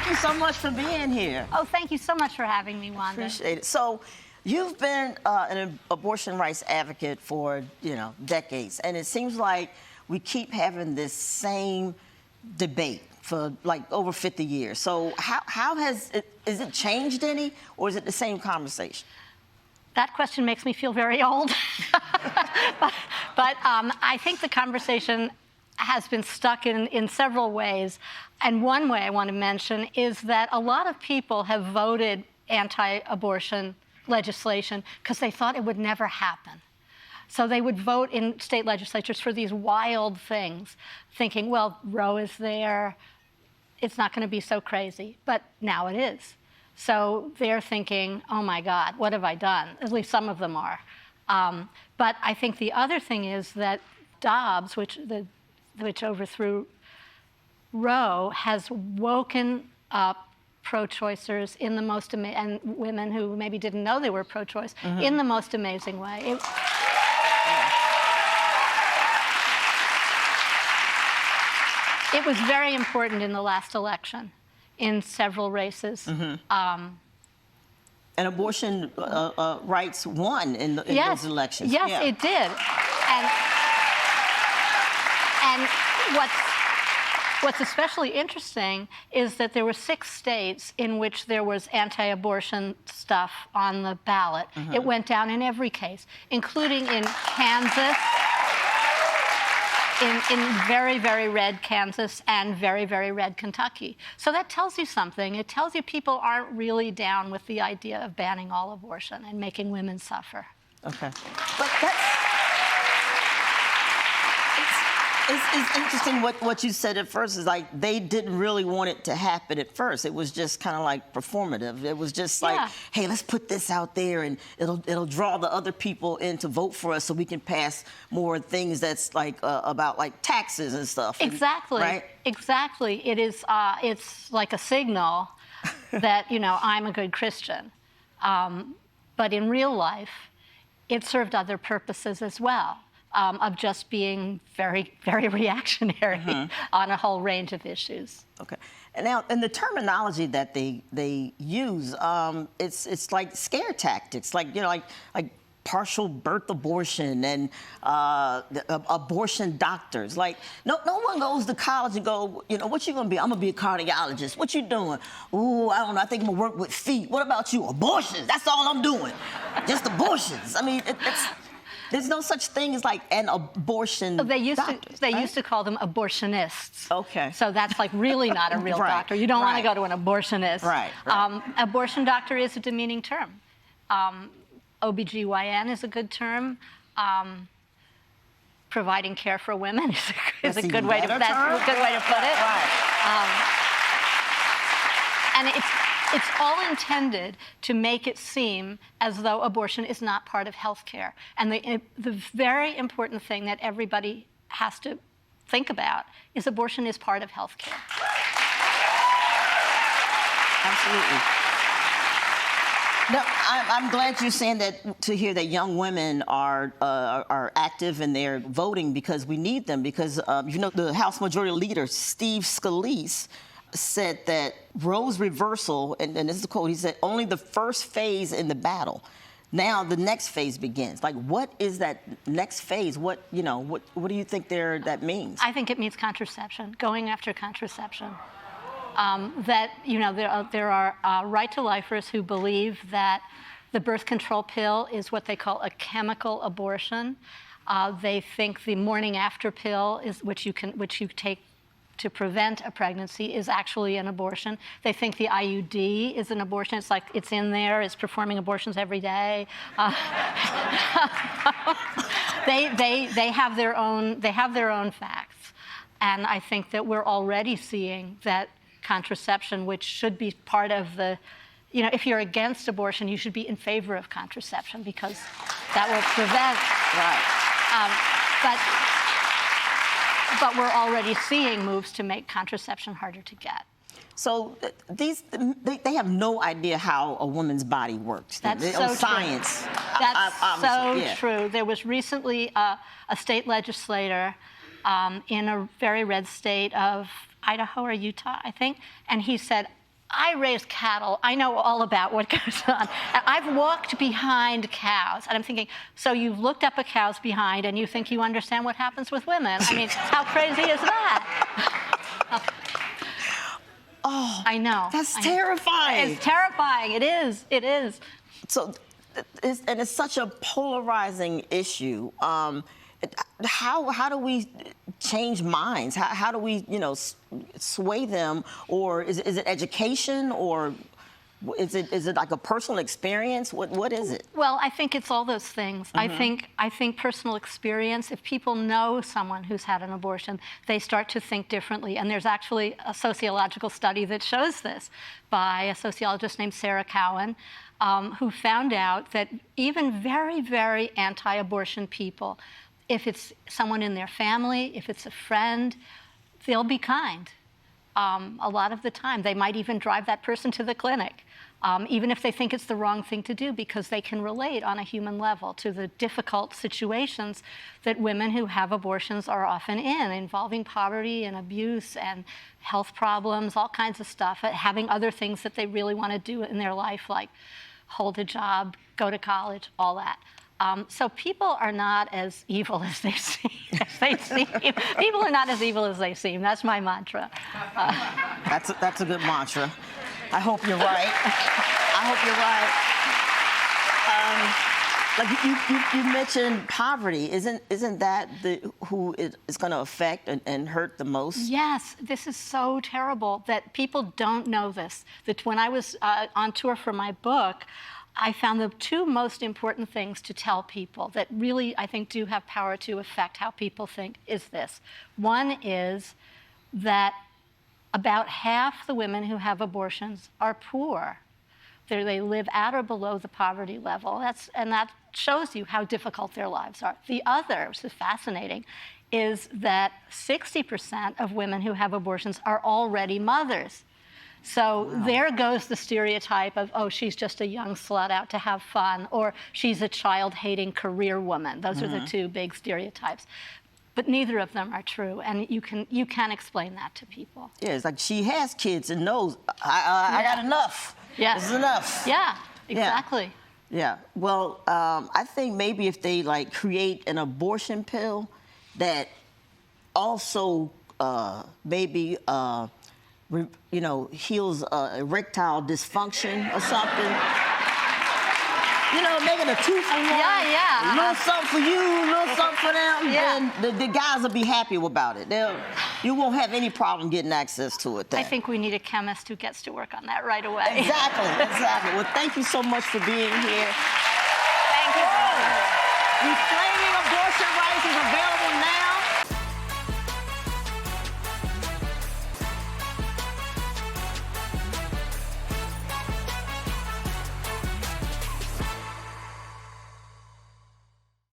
thank you so much for being here. Oh, thank you so much for having me, Wanda. Appreciate it. So, you've been an abortion rights advocate for, decades, and it seems like we keep having this same debate for like over 50 years. So, how has is it changed any, or is it the same conversation? That question makes me feel very old. but I think the conversation has been stuck in several ways. And one way I want to mention is that a lot of people have voted anti-abortion legislation because they thought it would never happen. So they would vote in state legislatures for these wild things, thinking, well, Roe is there, it's not going to be so crazy. But now it is. So they're thinking, oh my God, what have I done? At least some of them are. But I think the other thing is that Dobbs, which overthrew Roe, has woken up pro-choicers in the most and women who maybe didn't know they were pro-choice in the most amazing way. It was very important in the last election, in several races. And abortion rights won in those elections. Yes, it did. And what's especially interesting is that there were 6 states in which there was anti-abortion stuff on the ballot. It went down in every case, including in Kansas, in very, very red Kansas and very, very red Kentucky. So that tells you something. It tells you people aren't really down with the idea of banning all abortion and making women suffer. Okay. But it's interesting what you said at first is like they didn't really want it to happen at first. It was just kind of like performative. It was just like, hey, let's put this out there and it'll draw the other people in to vote for us so we can pass more things that's like about like taxes and stuff. Exactly. Right? Exactly. It is. It's like a signal that I'm a good Christian, but in real life, it served other purposes as well. Of just being very, very reactionary on a whole range of issues. Okay, and now in the terminology that they use, it's like scare tactics, like like partial birth abortion and abortion doctors. Like no one goes to college and go, what you gonna be? I'm gonna be a cardiologist. What you doing? Ooh, I don't know. I think I'm gonna work with feet. What about you? Abortions. That's all I'm doing. Just abortions. I mean, it's. There's no such thing as like an abortion doctor. They right? used to call them abortionists. Okay. So that's like really not a real doctor. You don't want to go to an abortionist. Right. Abortion doctor is a demeaning term. OBGYN is a good term. Providing care for women is a good way to put it. Right. And it's all intended to make it seem as though abortion is not part of health care. And the very important thing that everybody has to think about is abortion is part of health care. Absolutely. No, I'm glad you're saying that, to hear that young women are active and they're voting, because we need them. Because, the House Majority Leader, Steve Scalise, said that Roe's reversal, and this is the quote, he said, only the first phase in the battle. Now the next phase begins. Like, what is that next phase? What do you think that means? I think it means contraception, going after contraception. There are right-to-lifers who believe that the birth control pill is what they call a chemical abortion. They think the morning after pill is which you take to prevent a pregnancy is actually an abortion. They think the IUD is an abortion. It's like it's in there, it's performing abortions every day. They have their own facts. And I think that we're already seeing that contraception, which should be part of the, if you're against abortion, you should be in favor of contraception because that will prevent. Right. But we're already seeing moves to make contraception harder to get. So they have no idea how a woman's body works. That's so science. True. That's so true. There was recently a state legislator in a very red state of Idaho or Utah, I think, and he said, I raise cattle. I know all about what goes on. I've walked behind cows, and I'm thinking, so you've looked up a cow's behind and you think you understand what happens with women? I mean, how crazy is that? Oh, I know. That's terrifying. It's terrifying. It is. It is. So, it's such a polarizing issue. How do we change minds? How do we, sway them? Or is it education, or is it like a personal experience? What is it? Well, I think it's all those things. I think personal experience. If people know someone who's had an abortion, they start to think differently. And there's actually a sociological study that shows this by a sociologist named Sarah Cowan, who found out that even very, very anti-abortion people, if it's someone in their family, if it's a friend, they'll be kind. A lot of the time, they might even drive that person to the clinic, even if they think it's the wrong thing to do, because they can relate on a human level to the difficult situations that women who have abortions are often in, involving poverty and abuse and health problems, all kinds of stuff, having other things that they really want to do in their life, like hold a job, go to college, all that. So people are not as evil as they seem. People are not as evil as they seem. That's my mantra. That's a good mantra. I hope you're right. I hope you're right. Like you mentioned poverty. Isn't that who it's going to affect and hurt the most? Yes, this is so terrible that people don't know this. That when I was on tour for my book, I found the two most important things to tell people that really, I think, do have power to affect how people think is this. One is that about half the women who have abortions are poor. They live at or below the poverty level. And that shows you how difficult their lives are. The other, which is fascinating, is that 60% of women who have abortions are already mothers. So wow. There goes the stereotype of, oh, she's just a young slut out to have fun, or she's a child-hating career woman. Those are the two big stereotypes. But neither of them are true, and you can explain that to people. Yeah, it's like she has kids and knows, I got enough. Yes. This is enough. Yeah, exactly. Yeah. Well, I think maybe if they create an abortion pill that also maybe heals erectile dysfunction or something. Making a two for one. Yeah. A little something for you, a little something for them. Yeah. Then the guys will be happy about it. You won't have any problem getting access to it then. I think we need a chemist who gets to work on that right away. Exactly. Well, thank you so much for being here. Thank you. Reclaiming Abortion Rights is available now.